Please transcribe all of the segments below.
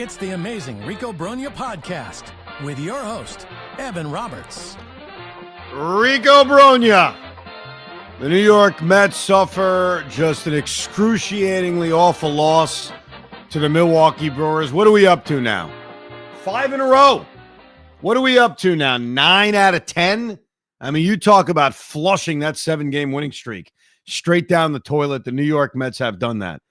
It's the amazing Rico Brogna podcast with your host, Evan Roberts. Rico Brogna. The New York Mets suffer just an excruciatingly awful loss to the Milwaukee Brewers. What are we up to now? 5 in a row. What are we up to now? 9 out of 10? I mean, you talk about flushing that 7-game winning streak straight down the toilet. The New York Mets have done that.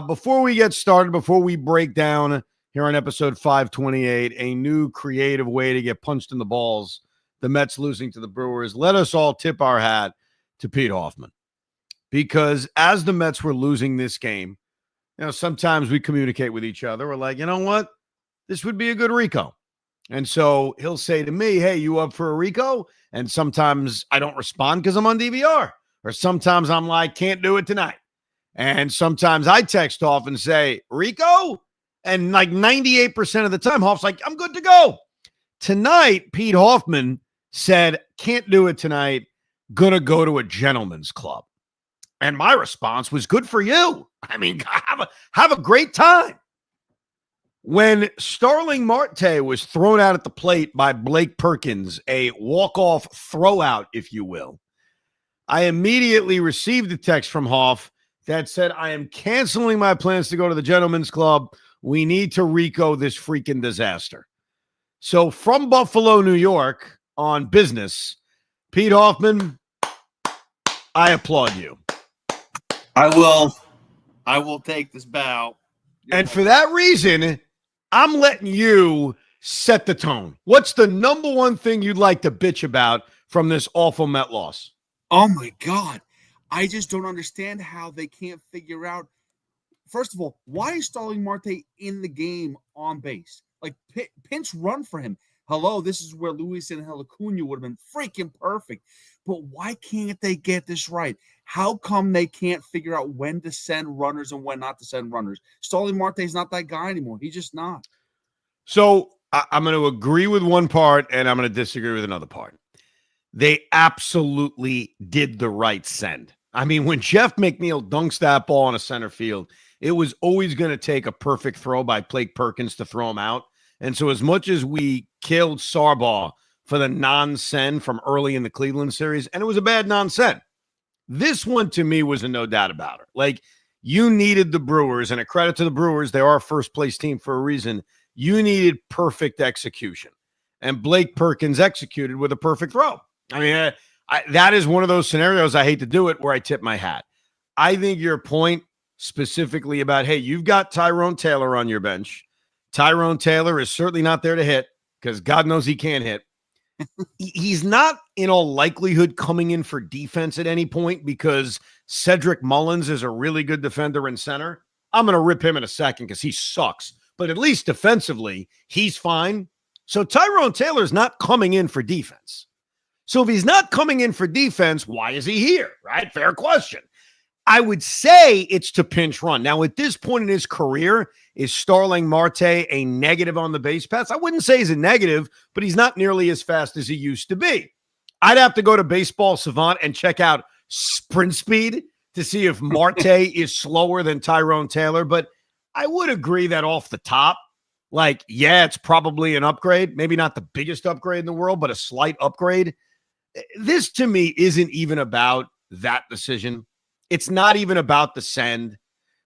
Before we get started, before we break down here on episode 528, a new creative way to get punched in the balls, the Mets losing to the Brewers, let us all tip our hat to Pete Hoffman. Because as the Mets were losing this game, sometimes we communicate with each other. We're like, you know what? This would be a good Rico. And so he'll say to me, hey, you up for a Rico? And sometimes I don't respond because I'm on DVR. Or sometimes I'm like, can't do it tonight. And sometimes I text off and say, Rico? And like 98% of the time, Hoff's like, I'm good to go. Tonight, Pete Hoffman said, can't do it tonight. Gonna go to a gentleman's club. And my response was, good for you. I mean, have a great time. When Starling Marte was thrown out at the plate by Blake Perkins, a walk-off throwout, if you will, I immediately received a text from Hoff that said, I am canceling my plans to go to the gentleman's club. We need to Rico this freaking disaster. So from Buffalo, New York, on business, Pete Hoffman, I applaud you. I will take this bow. And for that reason, I'm letting you set the tone. What's the number one thing you'd like to bitch about from this awful Met loss? Oh, my God. I just don't understand how they can't figure out. First of all, why is Starling Marte in the game on base? Like, pinch run for him. Hello, this is where Luis Angel Acuna would have been freaking perfect. But why can't they get this right? How come they can't figure out when to send runners and when not to send runners? Starling Marte is not that guy anymore. He's just not. So I'm going to agree with one part, and I'm going to disagree with another part. They absolutely did the right send. I mean, when Jeff McNeil dunks that ball in a center field, it was always going to take a perfect throw by Blake Perkins to throw him out. And so as much as we killed Sarbaugh for the non-send from early in the Cleveland series, and it was a bad non-send, this one to me was a no doubt about it. Like, you needed the Brewers, and a credit to the Brewers, they are a first-place team for a reason. You needed perfect execution. And Blake Perkins executed with a perfect throw. I mean, that is one of those scenarios, I hate to do it, where I tip my hat. I think your point specifically about, hey, you've got Tyrone Taylor on your bench. Tyrone Taylor is certainly not there to hit because God knows he can't hit. He's not in all likelihood coming in for defense at any point because Cedric Mullins is a really good defender in center. I'm going to rip him in a second because he sucks. But at least defensively, he's fine. So Tyrone Taylor's not coming in for defense. So if he's not coming in for defense, why is he here, right? Fair question. I would say it's to pinch run. Now, at this point in his career, is Starling Marte a negative on the base paths? I wouldn't say he's a negative, but he's not nearly as fast as he used to be. I'd have to go to Baseball Savant and check out sprint speed to see if Marte is slower than Tyrone Taylor. But I would agree that off the top, like, yeah, it's probably an upgrade. Maybe not the biggest upgrade in the world, but a slight upgrade. This, to me, isn't even about that decision. It's not even about the send.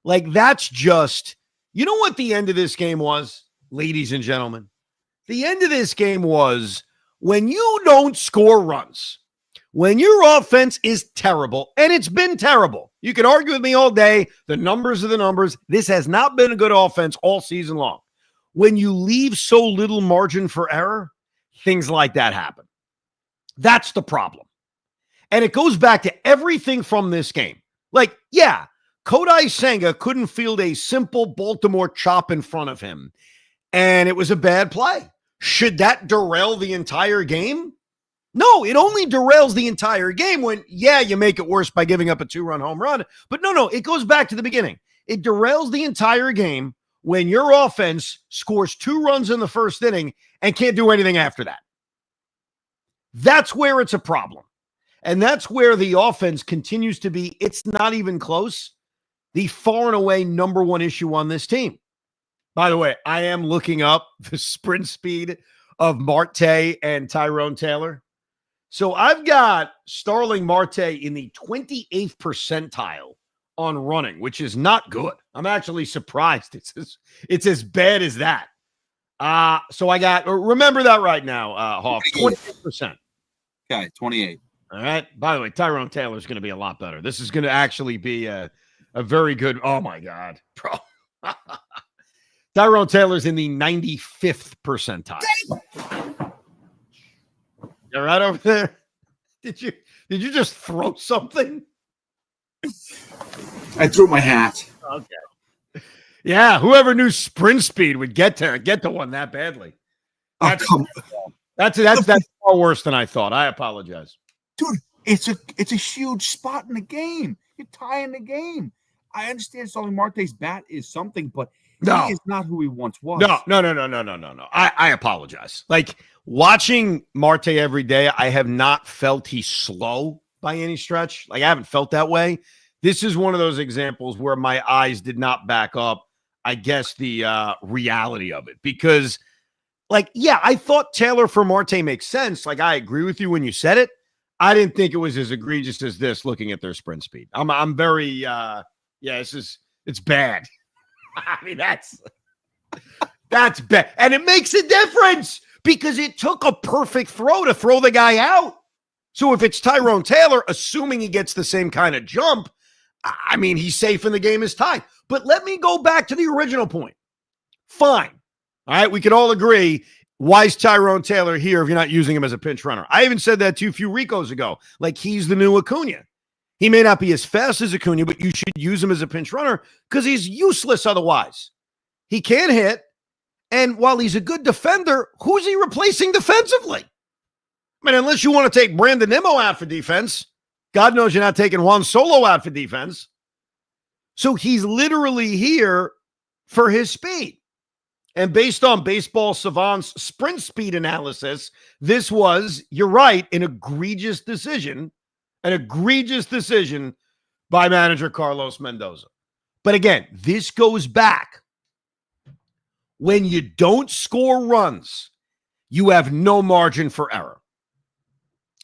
Like, that's just, you know what the end of this game was, ladies and gentlemen? The end of this game was when you don't score runs, when your offense is terrible, and it's been terrible. You can argue with me all day. The numbers are the numbers. This has not been a good offense all season long. When you leave so little margin for error, things like that happen. That's the problem. And it goes back to everything from this game. Like, yeah, Kodai Senga couldn't field a simple Baltimore chop in front of him, and it was a bad play. Should that derail the entire game? No, it only derails the entire game when, yeah, you make it worse by giving up a 2-run home run. But no, it goes back to the beginning. It derails the entire game when your offense scores 2 runs in the first inning and can't do anything after that. That's where it's a problem. And that's where the offense continues to be, it's not even close, the far and away number one issue on this team. By the way, I am looking up the sprint speed of Marte and Tyrone Taylor. So I've got Starling Marte in the 28th percentile on running, which is not good. I'm actually surprised it's as bad as that. So I got, remember that right now, Hoff, 28%. Okay, 28. All right. By the way, Tyrone Taylor is going to be a lot better. This is going to actually be a very good, oh my God, bro. Tyrone Taylor's in the 95th percentile. You're right over there. Did you just throw something? I threw my hat. Okay. Yeah, whoever knew sprint speed would get to one that badly. That's far worse than I thought. I apologize. Dude, it's a huge spot in the game. You're tying the game. I understand Starling Marte's bat is something, but he is not who he once was. No. I apologize. Like, watching Marte every day, I have not felt he's slow by any stretch. Like, I haven't felt that way. This is one of those examples where my eyes did not back up, I guess, the reality of it. Because, like, yeah, I thought Taylor for Marte makes sense. Like, I agree with you when you said it. I didn't think it was as egregious as this looking at their sprint speed. I'm very, it's bad. I mean, that's bad. And it makes a difference because it took a perfect throw to throw the guy out. So if it's Tyrone Taylor, assuming he gets the same kind of jump, I mean, he's safe and the game is tied. But let me go back to the original point. Fine. All right. We can all agree. Why is Tyrone Taylor here if you're not using him as a pinch runner? I even said that to you a few Ricos ago. Like, he's the new Acuna. He may not be as fast as Acuna, but you should use him as a pinch runner because he's useless otherwise. He can't hit. And while he's a good defender, who's he replacing defensively? I mean, unless you want to take Brandon Nimmo out for defense, God knows you're not taking Juan Solo out for defense. So he's literally here for his speed. And based on Baseball Savant's sprint speed analysis, this was, you're right, an egregious decision by manager Carlos Mendoza. But again, this goes back. When you don't score runs, you have no margin for error.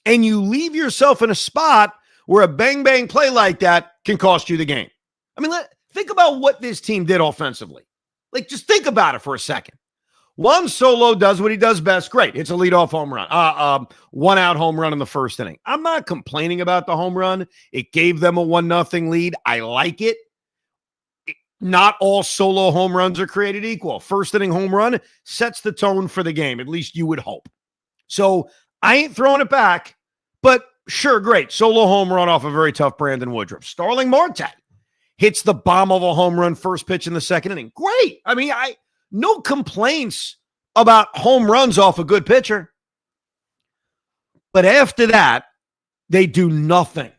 And you leave yourself in a spot where a bang-bang play like that can cost you the game. I mean, think about what this team did offensively. Like, just think about it for a second. Juan Solo does what he does best. Great. It's a leadoff home run. One-out home run in the first inning. I'm not complaining about the home run. It gave them a 1-0 lead. I like it. Not all Solo home runs are created equal. First inning home run sets the tone for the game. At least you would hope. So I ain't throwing it back, but sure, great. Solo home run off a very tough Brandon Woodruff. Starling Marte hits the bomb of a home run first pitch in the second inning. Great. I mean, no complaints about home runs off a good pitcher. But after that, they do nothing.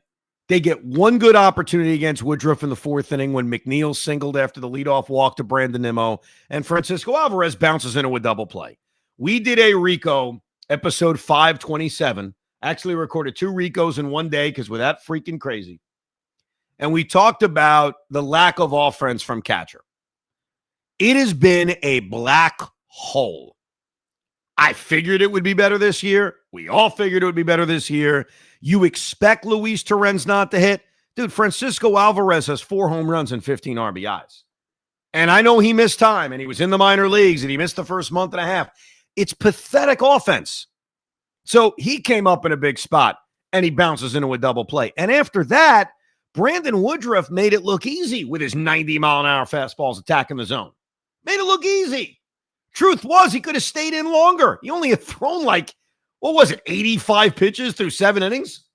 They get one good opportunity against Woodruff in the fourth inning when McNeil singled after the leadoff walk to Brandon Nimmo, and Francisco Alvarez bounces into a double play. We did a Rico episode 527. Actually recorded 2 Ricos in one day because we're that freaking crazy. And we talked about the lack of offense from catcher. It has been a black hole. I figured it would be better this year. We all figured it would be better this year. You expect Luis Torrens not to hit? Dude, Francisco Alvarez has 4 home runs and 15 RBIs. And I know he missed time, and he was in the minor leagues, and he missed the first month and a half. It's pathetic offense. So he came up in a big spot, and he bounces into a double play. And after that, Brandon Woodruff made it look easy with his 90-mile-an-hour fastballs attacking the zone. Made it look easy. Truth was, he could have stayed in longer. He only had thrown 85 pitches through 7 innings?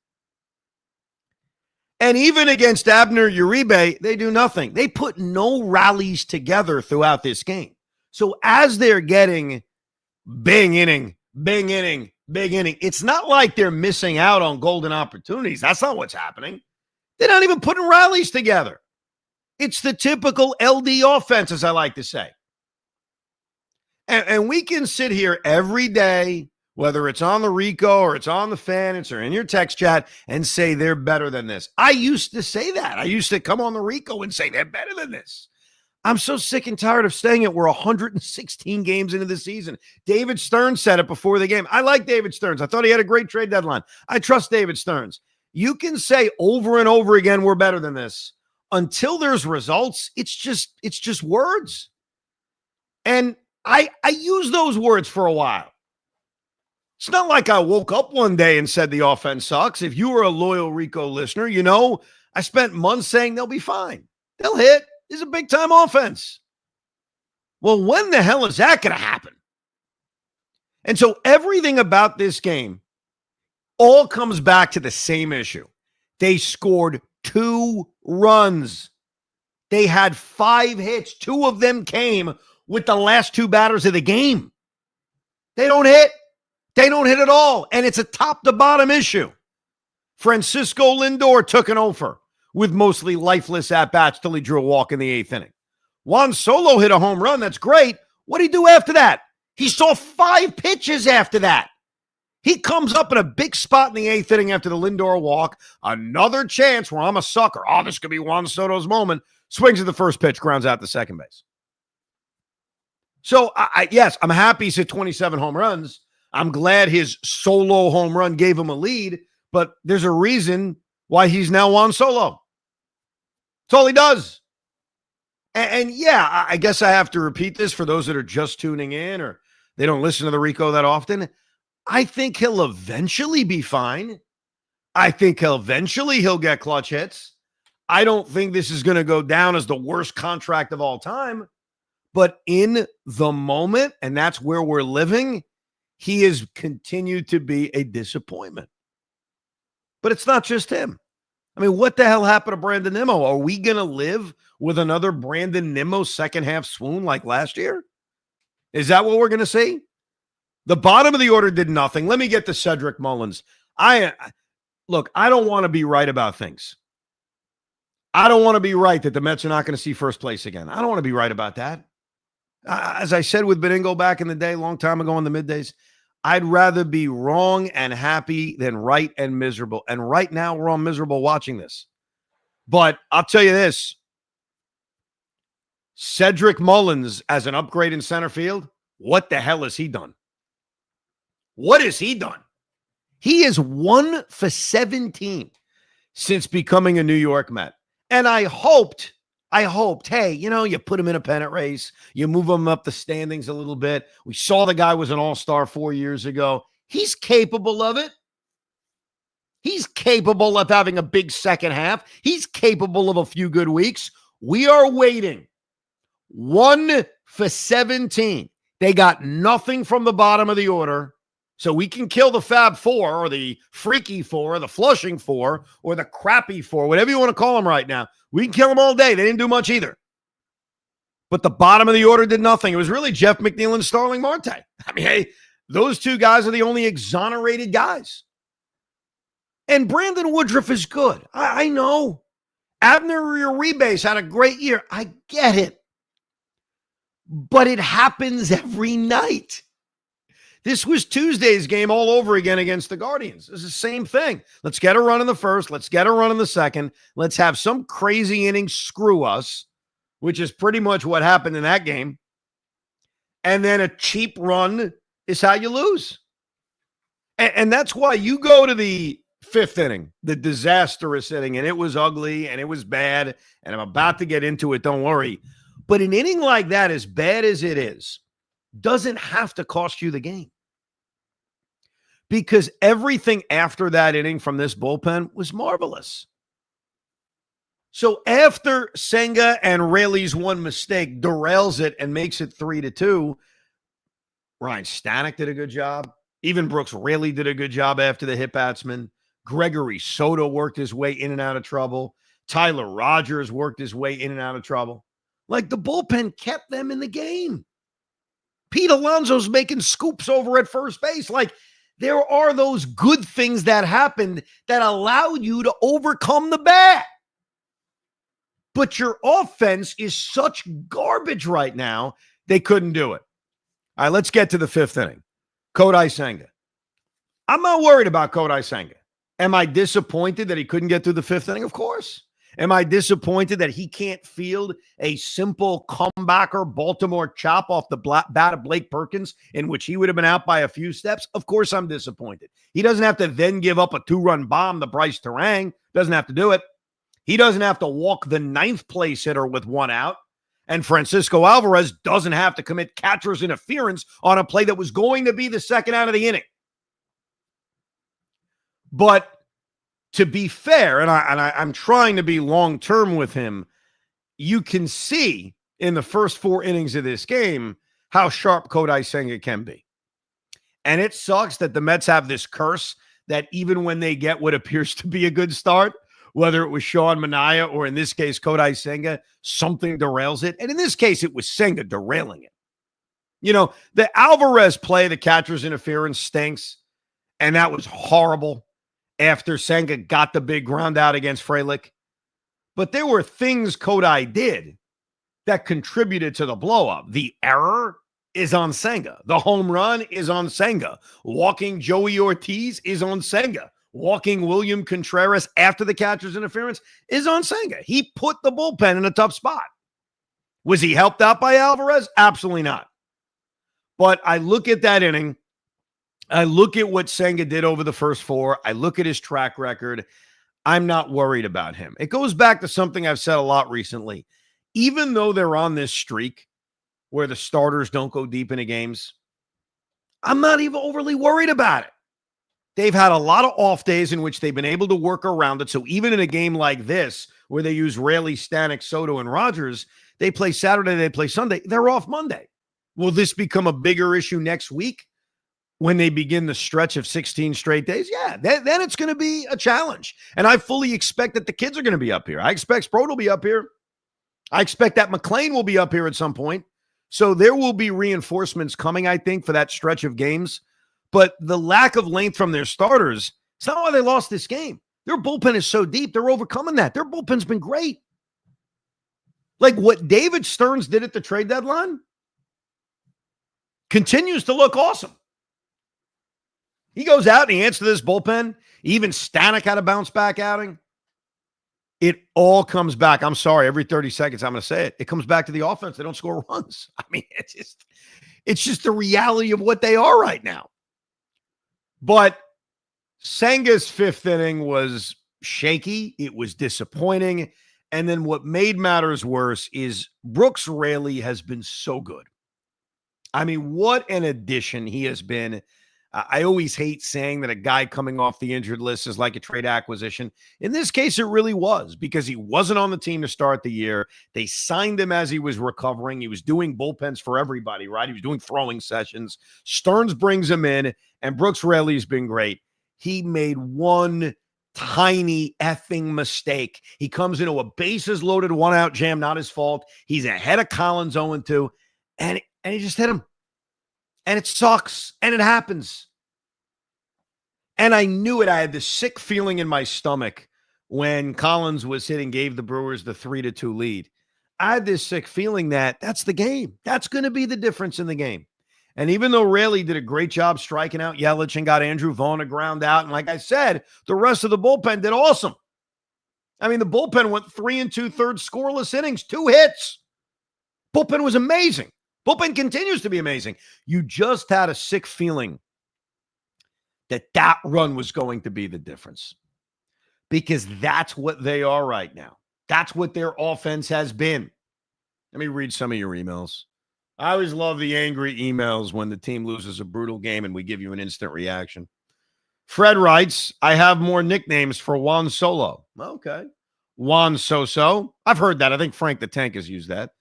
And even against Abner Uribe, they do nothing. They put no rallies together throughout this game. So as they're getting big inning, it's not like they're missing out on golden opportunities. That's not what's happening. They're not even putting rallies together. It's the typical LD offense, as I like to say. And we can sit here every day, whether it's on the Rico or it's on the Fan or in your text chat, and say they're better than this. I used to say that. I used to come on the Rico and say they're better than this. I'm so sick and tired of saying it. We're 116 games into the season. David Stearns said it before the game. I like David Stearns. I thought he had a great trade deadline. I trust David Stearns. You can say over and over again, we're better than this. Until there's results, it's just words. And I used those words for a while. It's not like I woke up one day and said the offense sucks. If you were a loyal Rico listener, you know I spent months saying they'll be fine. They'll hit. This is a big-time offense. Well, when the hell is that going to happen? And so everything about this game all comes back to the same issue. They scored 2 runs. They had 5 hits. 2 of them came with the last 2 batters of the game. They don't hit. They don't hit at all. And it's a top-to-bottom issue. Francisco Lindor took an offer with mostly lifeless at-bats till he drew a walk in the 8th inning. Juan Solo hit a home run. That's great. What did he do after that? He saw 5 pitches after that. He comes up in a big spot in the 8th inning after the Lindor walk. Another chance where I'm a sucker. Oh, this could be Juan Soto's moment. Swings at the first pitch, grounds out to second base. So, yes, I'm happy he's hit 27 home runs. I'm glad his solo home run gave him a lead, but there's a reason why he's now Juan Solo. That's all he does. And yeah, I guess I have to repeat this for those that are just tuning in or they don't listen to the Rico that often. I think he'll eventually be fine. I think he'll get clutch hits. I don't think this is going to go down as the worst contract of all time. But in the moment, and that's where we're living, he has continued to be a disappointment. But it's not just him. I mean, what the hell happened to Brandon Nimmo? Are we going to live with another Brandon Nimmo second half swoon like last year? Is that what we're going to see? The bottom of the order did nothing. Let me get to Cedric Mullins. Look, I don't want to be right about things. I don't want to be right that the Mets are not going to see first place again. I don't want to be right about that. As I said with Beningo back in the day, long time ago in the middays, I'd rather be wrong and happy than right and miserable. And right now, we're all miserable watching this. But I'll tell you this. Cedric Mullins as an upgrade in center field, what the hell has he done? What has he done? He is 1 for 17 since becoming a New York Met. And I hoped, hey, you put him in a pennant race. You move him up the standings a little bit. We saw the guy was an all-star 4 years ago. He's capable of it. He's capable of having a big second half. He's capable of a few good weeks. We are waiting. 1 for 17. They got nothing from the bottom of the order. So we can kill the Fab Four or the Freaky Four or the Flushing Four or the Crappy Four, whatever you want to call them right now. We can kill them all day. They didn't do much either. But the bottom of the order did nothing. It was really Jeff McNeil and Starling Marte. I mean, hey, those 2 guys are the only exonerated guys. And Brandon Woodruff is good. I know. Abner Uribe had a great year. I get it. But it happens every night. This was Tuesday's game all over again against the Guardians. It's the same thing. Let's get a run in the first. Let's get a run in the second. Let's have some crazy inning screw us, which is pretty much what happened in that game. And then a cheap run is how you lose. And that's why you go to the 5th inning, the disastrous inning, and it was ugly and it was bad. And I'm about to get into it. Don't worry. But an inning like that, as bad as it is, doesn't have to cost you the game. Because everything after that inning from this bullpen was marvelous. So after Senga and Rayleigh's one mistake derails it and makes it 3-2, Ryan Stanek did a good job. Even Brooks Raley did a good job after the hit batsman. Gregory Soto worked his way in and out of trouble. Tyler Rogers worked his way in and out of trouble. Like, the bullpen kept them in the game. Pete Alonso's making scoops over at first base. Like, there are those good things that happened that allowed you to overcome the bad. But your offense is such garbage right now, they couldn't do it. All right, let's get to the 5th inning. Kodai Senga. I'm not worried about Kodai Senga. Am I disappointed that he couldn't get through the 5th inning? Of course. Am I disappointed that he can't field a simple comebacker Baltimore chop off the bat of Blake Perkins in which he would have been out by a few steps? Of course I'm disappointed. He doesn't have to then give up a 2-run bomb to Bryce Terang. Doesn't have to do it. He doesn't have to walk the 9th place hitter with 1 out. And Francisco Alvarez doesn't have to commit catcher's interference on a play that was going to be the 2nd out of the inning. But to be fair, and I'm trying to be long-term with him, you can see in the first 4 innings of this game how sharp Kodai Senga can be. And it sucks that the Mets have this curse that even when they get what appears to be a good start, whether it was Sean Manaea or in this case Kodai Senga, something derails it. And in this case, it was Senga derailing it. You know, the Alvarez play, the catcher's interference stinks, and that was horrible after Senga got the big ground out against Frelick. But there were things Kodai did that contributed to the blow-up. The error is on Senga. The home run is on Senga. Walking Joey Ortiz is on Senga. Walking William Contreras after the catcher's interference is on Senga. He put the bullpen in a tough spot. Was he helped out by Alvarez? Absolutely not. But I look at that inning. I look at what Senga did over the first 4. I look at his track record. I'm not worried about him. It goes back to something I've said a lot recently. Even though they're on this streak where the starters don't go deep into games, I'm not even overly worried about it. They've had a lot of off days in which they've been able to work around it. So even in a game like this, where they use Raley, Stanek, Soto, and Rogers, they play Saturday, they play Sunday. They're off Monday. Will this become a bigger issue next week when they begin the stretch of 16 straight days? Yeah, then it's going to be a challenge. And I fully expect that the kids are going to be up here. I expect Sproat will be up here. I expect that McLean will be up here at some point. So there will be reinforcements coming, I think, for that stretch of games. But the lack of length from their starters, it's not why they lost this game. Their bullpen is so deep, they're overcoming that. Their bullpen's been great. Like what David Stearns did at the trade deadline continues to look awesome. He goes out and he answers this bullpen. Even Stanek had a bounce back outing. It all comes back. I'm sorry, every 30 seconds I'm going to say it. It comes back to the offense. They don't score runs. I mean, it's just the reality of what they are right now. But Senga's 5th inning was shaky. It was disappointing. And then what made matters worse is Brooks Raley has been so good. I mean, what an addition he has been. I always hate saying that a guy coming off the injured list is like a trade acquisition. In this case, it really was because he wasn't on the team to start the year. They signed him as he was recovering. He was doing bullpens for everybody, right? He was doing throwing sessions. Stearns brings him in, and Brooks Raley's been great. He made one tiny effing mistake. He comes into a bases loaded 1-out jam, not his fault. He's ahead of Collins 0-2, and he just hit him. And it sucks, and it happens. And I knew it. I had this sick feeling in my stomach when Collins was hitting, gave the Brewers the 3-2 lead. I had this sick feeling that that's the game. That's going to be the difference in the game. And even though Raley did a great job striking out Yelich and got Andrew Vaughn a ground out, and like I said, the rest of the bullpen did awesome. I mean, the bullpen went 3 2/3 scoreless innings, 2 hits. Bullpen was amazing. Bullpen continues to be amazing. You just had a sick feeling that run was going to be the difference because that's what they are right now. That's what their offense has been. Let me read some of your emails. I always love the angry emails when the team loses a brutal game and we give you an instant reaction. Fred writes, I have more nicknames for Juan Solo. Okay. Juan Soso. I've heard that. I think Frank the Tank has used that.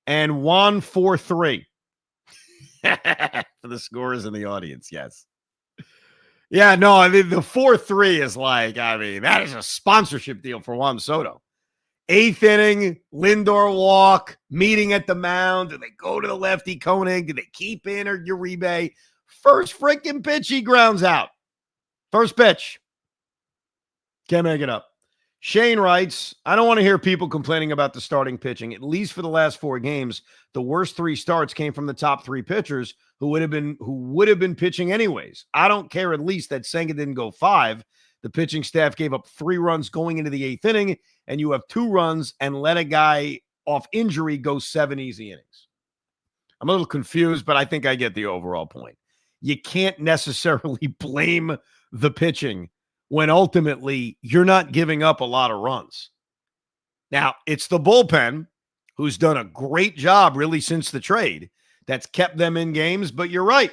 And Juan 4-3 for the scorers in the audience. Yes. Yeah, no, I mean, the 4-3 is like, I mean, that is a sponsorship deal for Juan Soto. 8th inning, Lindor walk, meeting at the mound. Do they go to the lefty Koenig? Do they keep in or Uribe? First freaking pitch, he grounds out. First pitch. Can't make it up. Shane writes, I don't want to hear people complaining about the starting pitching. At least for the last 4 games, the worst 3 starts came from the top 3 pitchers who would have been pitching anyways. I don't care at least that Senga didn't go 5. The pitching staff gave up 3 runs going into the 8th inning, and you have 2 runs and let a guy off injury go 7 easy innings. I'm a little confused, but I think I get the overall point. You can't necessarily blame the pitching when ultimately you're not giving up a lot of runs. Now, it's the bullpen who's done a great job really since the trade that's kept them in games, but you're right.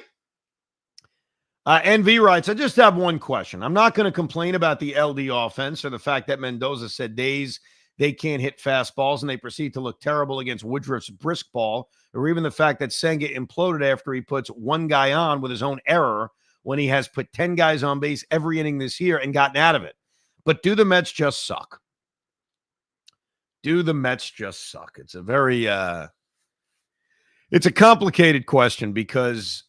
NV writes, I just have one question. I'm not going to complain about the LD offense or the fact that Mendoza said days they can't hit fastballs and they proceed to look terrible against Woodruff's brisk ball, or even the fact that Senga imploded after he puts one guy on with his own error when he has put 10 guys on base every inning this year and gotten out of it. But do the Mets just suck? Do the Mets just suck? It's a very it's a complicated question because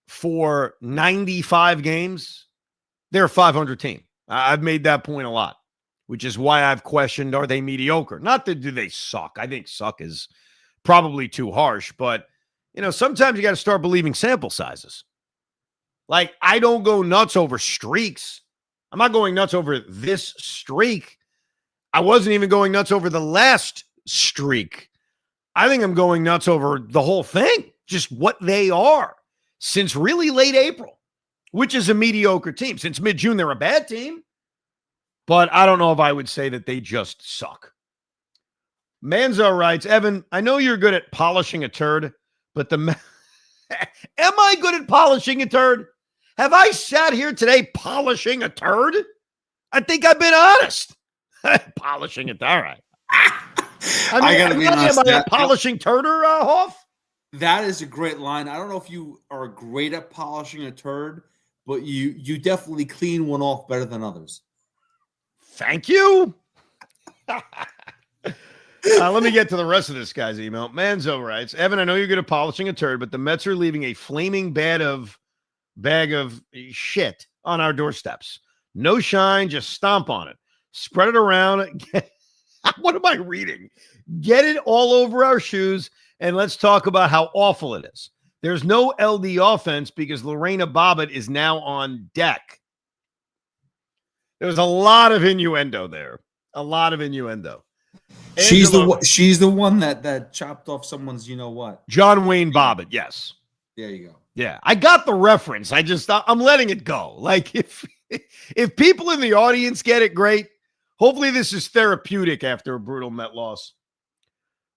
for 95 games, they're a 500 team. I've made that point a lot, which is why I've questioned, are they mediocre? Not that do they suck. I think suck is probably too harsh, but, sometimes you got to start believing sample sizes. Like, I don't go nuts over streaks. I'm not going nuts over this streak. I wasn't even going nuts over the last streak. I think I'm going nuts over the whole thing, just what they are since really late April, which is a mediocre team. Since mid-June, they're a bad team, but I don't know if I would say that they just suck. Manzo writes, Evan, I know you're good at polishing a turd, but am I good at polishing a turd? Have I sat here today polishing a turd? I think I've been honest. Polishing it. All right. I gotta be honest. Am I a polishing turder, Hoff? That is a great line. I don't know if you are great at polishing a turd, but you definitely clean one off better than others. Thank you. Let me get to the rest of this guy's email. Manzo writes, Evan, I know you're good at polishing a turd, but the Mets are leaving a flaming bag of shit on our doorsteps. No shine, just stomp on it. Spread it around. What am I reading? Get it all over our shoes, and let's talk about how awful it is. There's no LD offense because Lorena Bobbitt is now on deck. There was a lot of innuendo there. A lot of innuendo. She's the one that chopped off someone's what? John Wayne Bobbitt, yes. There you go. Yeah, I got the reference. I'm letting it go. Like if people in the audience get it, great. Hopefully this is therapeutic after a brutal Met loss.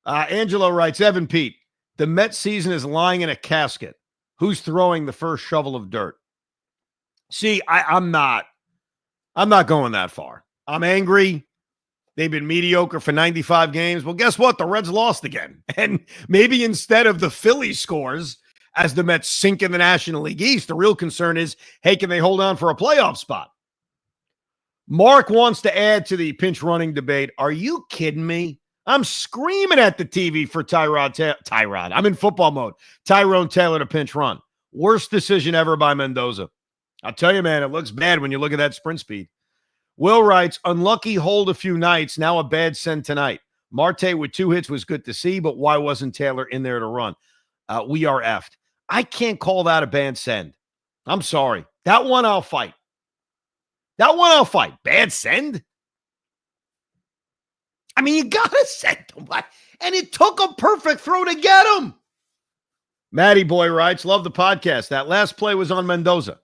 Angelo writes, Evan Pete, the Met season is lying in a casket. Who's throwing the first shovel of dirt? See, I'm not going that far. I'm angry. They've been mediocre for 95 games. Well, guess what? The Reds lost again. And maybe instead of the Phillies scores as the Mets sink in the National League East, the real concern is, hey, can they hold on for a playoff spot? Mark wants to add to the pinch running debate. Are you kidding me? I'm screaming at the TV for Tyrone. I'm in football mode. Tyrone Taylor to pinch run. Worst decision ever by Mendoza. I'll tell you, man, it looks bad when you look at that sprint speed. Will writes, unlucky hold a few nights, now a bad send tonight. Marte with 2 hits was good to see, but why wasn't Taylor in there to run? We are effed. I can't call that a bad send. I'm sorry. That one I'll fight. Bad send? I mean, you got to send him. And it took a perfect throw to get him. Matty Boy writes, love the podcast. That last play was on Mendoza.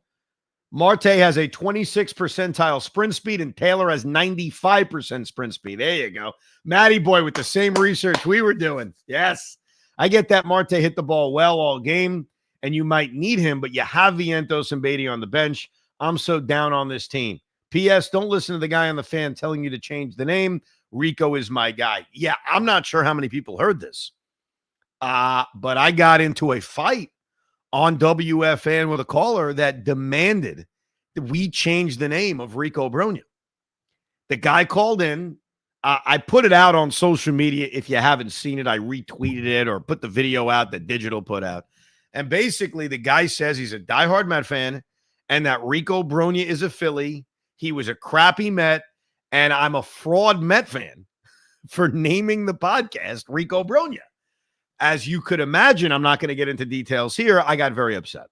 Marte has a 26 percentile sprint speed and Taylor has 95% sprint speed. There you go. Matty Boy with the same research we were doing. Yes. I get that Marte hit the ball well all game and you might need him, but you have Vientos and Beatty on the bench. I'm so down on this team. P.S. Don't listen to the guy on the fan telling you to change the name. Rico is my guy. Yeah, I'm not sure how many people heard this. But I got into a fight on WFAN with a caller that demanded that we change the name of Rico Brogna. The guy called in. I put it out on social media. If you haven't seen it, I retweeted it or put the video out that Digital put out. And basically, the guy says he's a diehard Met fan and that Rico Brogna is a Philly. He was a crappy Met, and I'm a fraud Met fan for naming the podcast Rico Brogna. As you could imagine, I'm not going to get into details here. I got very upset,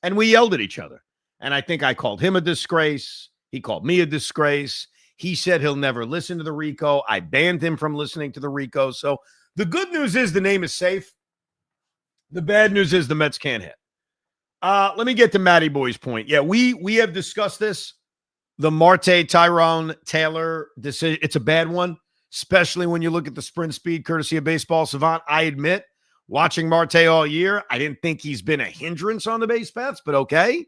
and we yelled at each other. And I think I called him a disgrace. He called me a disgrace. He said he'll never listen to the Rico. I banned him from listening to the Rico. So the good news is the name is safe. The bad news is the Mets can't hit. Let me get to Matty Boy's point. Yeah, we have discussed this. The Marte Tyrone Taylor decision, it's a bad one, especially when you look at the sprint speed courtesy of Baseball Savant. I admit, watching Marte all year, I didn't think he's been a hindrance on the base paths, but okay.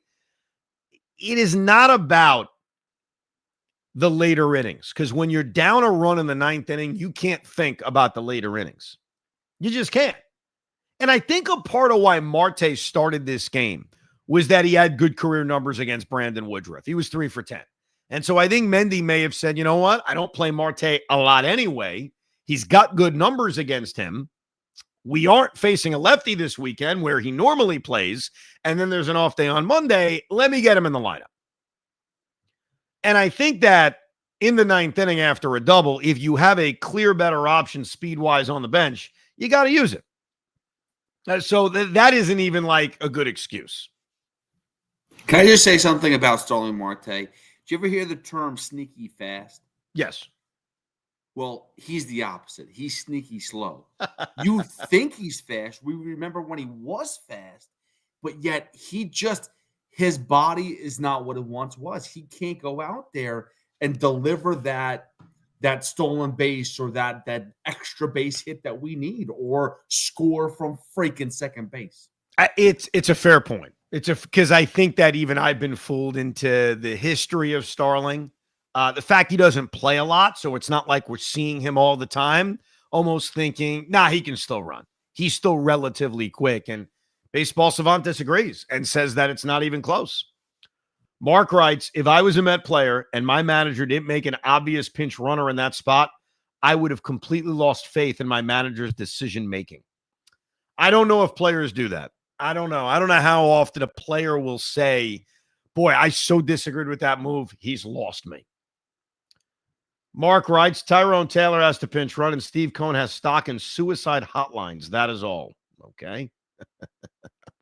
It is not about the later innings, because when you're down a run in the ninth inning, you can't think about the later innings. You just can't. And I think a part of why Marte started this game was that he had good career numbers against Brandon Woodruff. He was 3 for 10. And so I think Mendy may have said, you know what? I don't play Marte a lot anyway. He's got good numbers against him. We aren't facing a lefty this weekend where he normally plays, and then there's an off day on Monday. Let me get him in the lineup. And I think that in the ninth inning after a double, if you have a clear better option speed-wise on the bench, you got to use it. So that isn't even like a good excuse. Can I just say something about Starling Marte? Did you ever hear the term sneaky fast? Yes. Well, he's the opposite. He's sneaky slow. You think he's fast. We remember when he was fast, but yet his body is not what it once was. He can't go out there and deliver that stolen base or that extra base hit that we need or score from freaking second base. It's a fair point. Because I think that even I've been fooled into the history of Starling. The fact he doesn't play a lot, so it's not like we're seeing him all the time, almost thinking, he can still run. He's still relatively quick. And Baseball Savant disagrees and says that it's not even close. Mark writes, if I was a Met player and my manager didn't make an obvious pinch runner in that spot, I would have completely lost faith in my manager's decision-making. I don't know if players do that. I don't know. I don't know how often a player will say, boy, I so disagreed with that move. He's lost me. Mark writes, Tyrone Taylor has to pinch run and Steve Cohn has stock in suicide hotlines. That is all. Okay.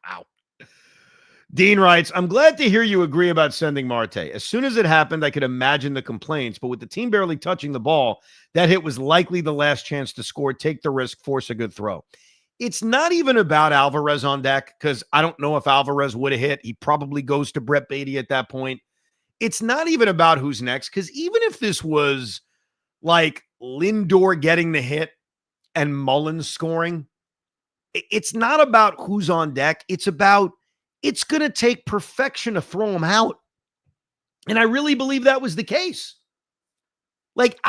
Wow. Dean writes, I'm glad to hear you agree about sending Marte. As soon as it happened, I could imagine the complaints, but with the team barely touching the ball, that hit was likely the last chance to score, take the risk, force a good throw. It's not even about Alvarez on deck, because I don't know if Alvarez would have hit. He probably goes to Brett Beatty at that point. It's not even about who's next, because even if this was like Lindor getting the hit and Mullins scoring, it's not about who's on deck. It's about it's going to take perfection to throw him out. And I really believe that was the case. Like,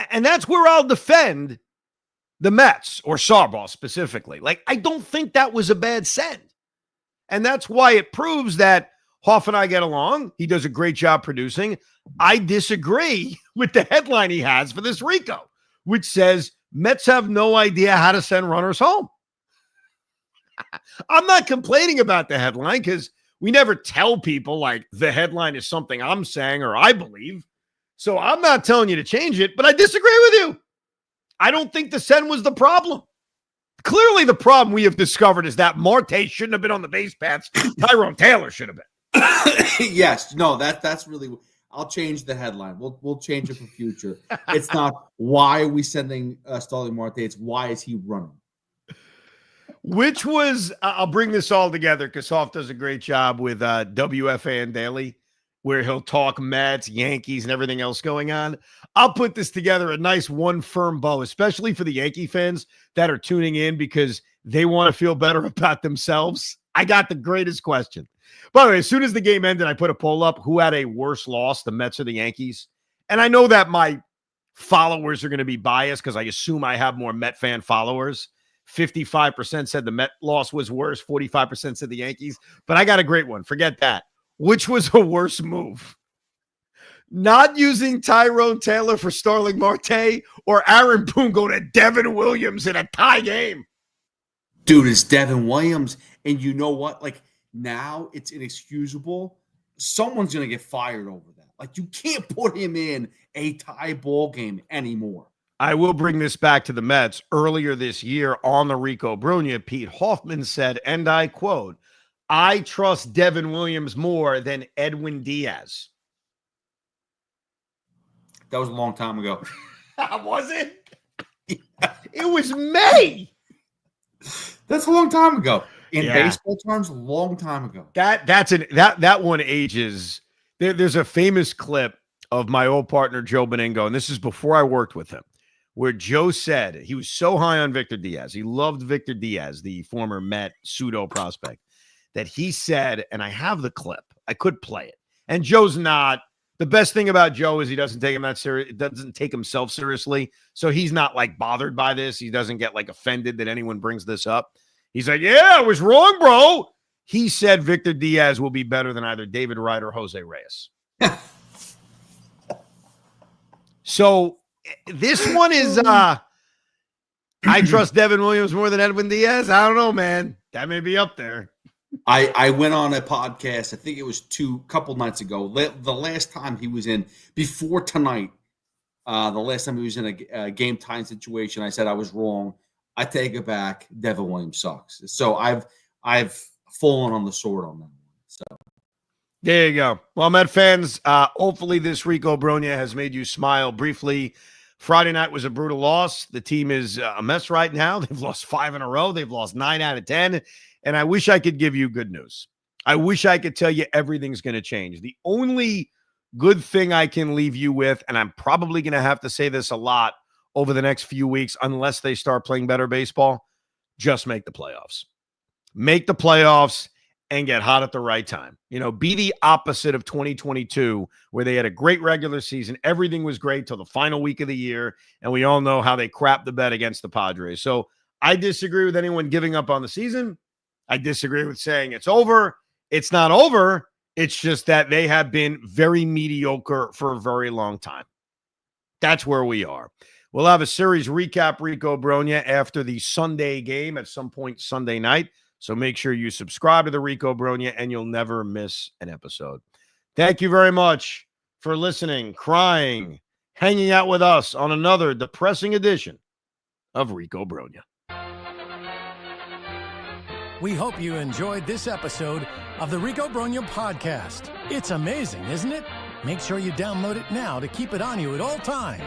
and that's where I'll defend the Mets or Sarbaugh specifically. Like, I don't think that was a bad send. And that's why it proves that Hoffman and I get along. He does a great job producing. I disagree with the headline he has for this Rico, which says Mets have no idea how to send runners home. I'm not complaining about the headline because we never tell people like the headline is something I'm saying or I believe. So I'm not telling you to change it, but I disagree with you. I don't think the send was the problem. Clearly, the problem we have discovered is that Marte shouldn't have been on the base paths. Tyrone Taylor should have been. Yes. No, that's really – I'll change the headline. We'll change it for future. It's not why are we sending Starling Marte. It's why is he running? Which was – I'll bring this all together because Hoff does a great job with WFAN Daily, where he'll talk Mets, Yankees, and everything else going on. I'll put this together a nice one firm bow, especially for the Yankee fans that are tuning in because they want to feel better about themselves. I got the greatest question. By the way, as soon as the game ended, I put a poll up. Who had a worse loss, the Mets or the Yankees? And I know that my followers are going to be biased because I assume I have more Met fan followers. 55% said the Met loss was worse. 45% said the Yankees. But I got a great one. Forget that. Which was a worse move? Not using Tyrone Taylor for Starling Marte or Aaron Boone go to Devin Williams in a tie game? Dude, it's Devin Williams. And you know what? Like, now it's inexcusable. Someone's going to get fired over that. Like, you can't put him in a tie ball game anymore. I will bring this back to the Mets. Earlier this year on the Rico Brogna, Pete Hoffman said, and I quote, I trust Devin Williams more than Edwin Diaz. That was a long time ago. Was it? It was May. That's a long time ago. In baseball terms, a long time ago. That one ages. There's a famous clip of my old partner Joe Beningo, and this is before I worked with him, where Joe said he was so high on Victor Diaz. He loved Victor Diaz, the former Met pseudo prospect, that he said, and I have the clip. I could play it. And Joe's not. The best thing about Joe is he doesn't take him that serious. Doesn't take himself seriously. So he's not like bothered by this. He doesn't get like offended that anyone brings this up. He's like, yeah, I was wrong, bro. He said Victor Diaz will be better than either David Wright or Jose Reyes. So this one is, I trust Devin Williams more than Edwin Diaz. I don't know, man. That may be up there. I went on a podcast, I think it was couple nights ago. The last time he was in, before tonight, the last time he was in a game time situation, I said I was wrong. I take it back. Devin Williams sucks. So I've fallen on the sword on that one. So there you go. Well, Met fans, hopefully this Rico Brogna has made you smile briefly. Friday night was a brutal loss. The team is a mess right now. They've lost 5 in a row. They've lost 9 out of 10. And I wish I could give you good news. I wish I could tell you everything's going to change. The only good thing I can leave you with, and I'm probably going to have to say this a lot over the next few weeks, unless they start playing better baseball, just make the playoffs. Make the playoffs and get hot at the right time. You know, be the opposite of 2022, where they had a great regular season. Everything was great till the final week of the year, and we all know how they crapped the bed against the Padres. So I disagree with anyone giving up on the season. I disagree with saying it's over. It's not over. It's just that they have been very mediocre for a very long time. That's where we are. We'll have a series recap, Rico Brogna, after the Sunday game at some point Sunday night. So make sure you subscribe to the Rico Brogna and you'll never miss an episode. Thank you very much for listening, crying, hanging out with us on another depressing edition of Rico Brogna. We hope you enjoyed this episode of the Rico Brogna podcast. It's amazing, isn't it? Make sure you download it now to keep it on you at all times.